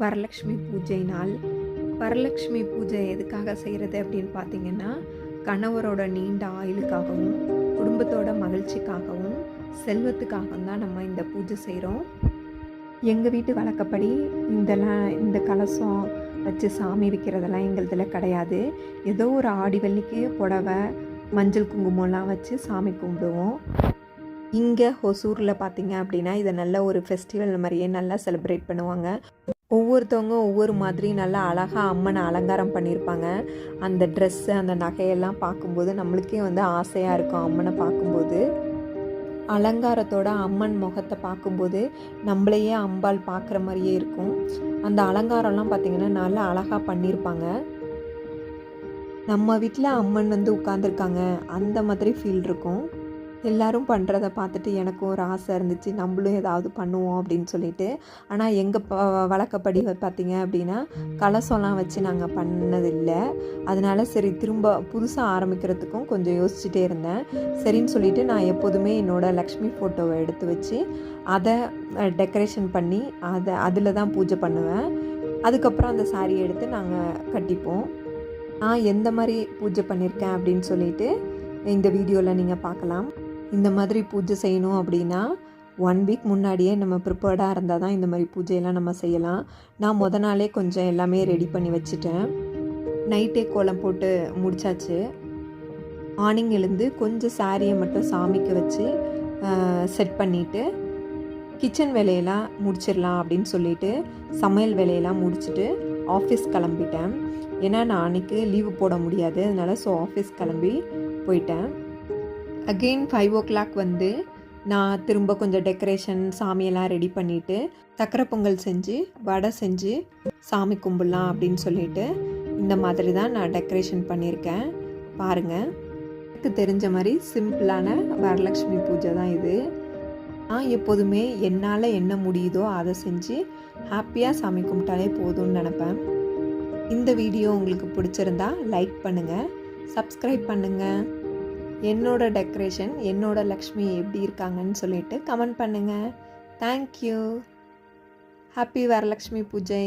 வரலக்ஷ்மி பூஜை நாள். வரலக்ஷ்மி பூஜை எதுக்காக செய்கிறது அப்படின்னு பார்த்தீங்கன்னா, கணவரோட நீண்ட ஆயுளுக்காகவும், குடும்பத்தோட மகிழ்ச்சிக்காகவும், செல்வத்துக்காகவும் தான் நம்ம இந்த பூஜை செய்கிறோம். எங்கள் வீட்டு வழக்கப்படி இந்த கலசம் வச்சு சாமி வைக்கிறதெல்லாம் எங்களுதில் கிடையாது. ஏதோ ஒரு ஆடி வெள்ளிக்கு புடவை, மஞ்சள் குங்குமம்லாம் வச்சு சாமி கும்பிடுவோம். இங்கே ஹொசூரில் பார்த்தீங்க அப்படின்னா, இதை நல்ல ஒரு ஃபெஸ்டிவல் மாதிரியே நல்லா செலிப்ரேட் பண்ணுவாங்க. ஒவ்வொருத்தவங்க ஒவ்வொரு மாதிரி நல்லா அழகாக அம்மனை அலங்காரம் பண்ணியிருப்பாங்க. அந்த ட்ரெஸ்ஸு, அந்த நகையெல்லாம் பார்க்கும்போது நம்மளுக்கே ஆசையாக இருக்கும். அம்மனை பார்க்கும்போது அலங்காரத்தோட அம்மன் முகத்தை பார்க்கும்போது நம்மளையே அம்பாள் பார்க்குற மாதிரியே இருக்கும். அந்த அலங்காரம்லாம் பார்த்திங்கன்னா நல்லா அழகாக பண்ணியிருப்பாங்க. நம்ம வீட்டில் அம்மன் உட்காந்துருக்காங்க அந்த மாதிரி ஃபீல் இருக்கும். எல்லோரும் பண்ணுறத பார்த்துட்டு எனக்கும் ஒரு ஆசை இருந்துச்சு, நம்மளும் ஏதாவது பண்ணுவோம் அப்படின்னு சொல்லிட்டு. ஆனால் எங்கள் வழக்கப்படி பார்த்திங்க அப்படின்னா கலசம்லாம் வச்சு நாங்கள் பண்ணதில்லை. அதனால சரி திரும்ப புதுசாக ஆரம்பிக்கிறதுக்கும் கொஞ்சம் யோசிச்சுட்டே இருந்தேன். சரின்னு சொல்லிவிட்டு நான் எப்போதுமே என்னோடய லக்ஷ்மி ஃபோட்டோவை எடுத்து வச்சு அதை டெக்கரேஷன் பண்ணி அதில் தான் பூஜை பண்ணுவேன். அதுக்கப்புறம் அந்த சாரியை எடுத்து நாங்கள் கட்டிப்போம். நான் எந்த மாதிரி பூஜை பண்ணியிருக்கேன் அப்படின்னு சொல்லிட்டு இந்த வீடியோவில் நீங்கள் பார்க்கலாம். இந்த மாதிரி பூஜை செய்யணும் அப்படின்னா 1 வீக் முன்னாடியே நம்ம ப்ரிப்பேர்டாக இருந்தால் தான் இந்த மாதிரி பூஜையெல்லாம் நம்ம செய்யலாம். நான் நாளே கொஞ்சம் எல்லாமே ரெடி பண்ணி வச்சுட்டேன். நைட்டே கோலம் போட்டு முடித்தாச்சு. மார்னிங் எழுந்து கொஞ்சம் சாரியை மட்டும் சாமிக்கு வச்சு செட் பண்ணிவிட்டு கிச்சன் வேலையெல்லாம் முடிச்சிடலாம் அப்படின்னு சொல்லிட்டு சமையல் வேலையெல்லாம் முடிச்சுட்டு ஆஃபீஸ் கிளம்பிட்டேன். ஏன்னா நான் அன்றைக்கி லீவு போட முடியாது, அதனால் ஆஃபீஸ் கிளம்பி போயிட்டேன். அகெயின் 5 o'clock நான் திரும்ப கொஞ்சம் டெக்கரேஷன் சாமியெல்லாம் ரெடி பண்ணிவிட்டு சக்கரை பொங்கல் செஞ்சு வடை செஞ்சு சாமி கும்பிடலாம் அப்படின்னு சொல்லிட்டு இந்த மாதிரி தான் நான் டெக்கரேஷன் பண்ணியிருக்கேன். பாருங்கள், எனக்கு தெரிஞ்ச மாதிரி சிம்பிளான வரலக்ஷ்மி பூஜை தான் இது. நான் எப்போதுமே என்னால் என்ன முடியுதோ அதை செஞ்சு ஹாப்பியாக சாமி கும்பிட்டாலே போதும்னு நினப்பேன். இந்த வீடியோ உங்களுக்கு பிடிச்சிருந்தா லைக் பண்ணுங்கள், சப்ஸ்கிரைப் பண்ணுங்கள். என்னோட டெக்கரேஷன், என்னோட லக்ஷ்மி எப்படி இருக்காங்கன்னு சொல்லிட்டு கமெண்ட் பண்ணுங்கள். தேங்க்யூ. ஹாப்பி வரலக்ஷ்மி பூஜை.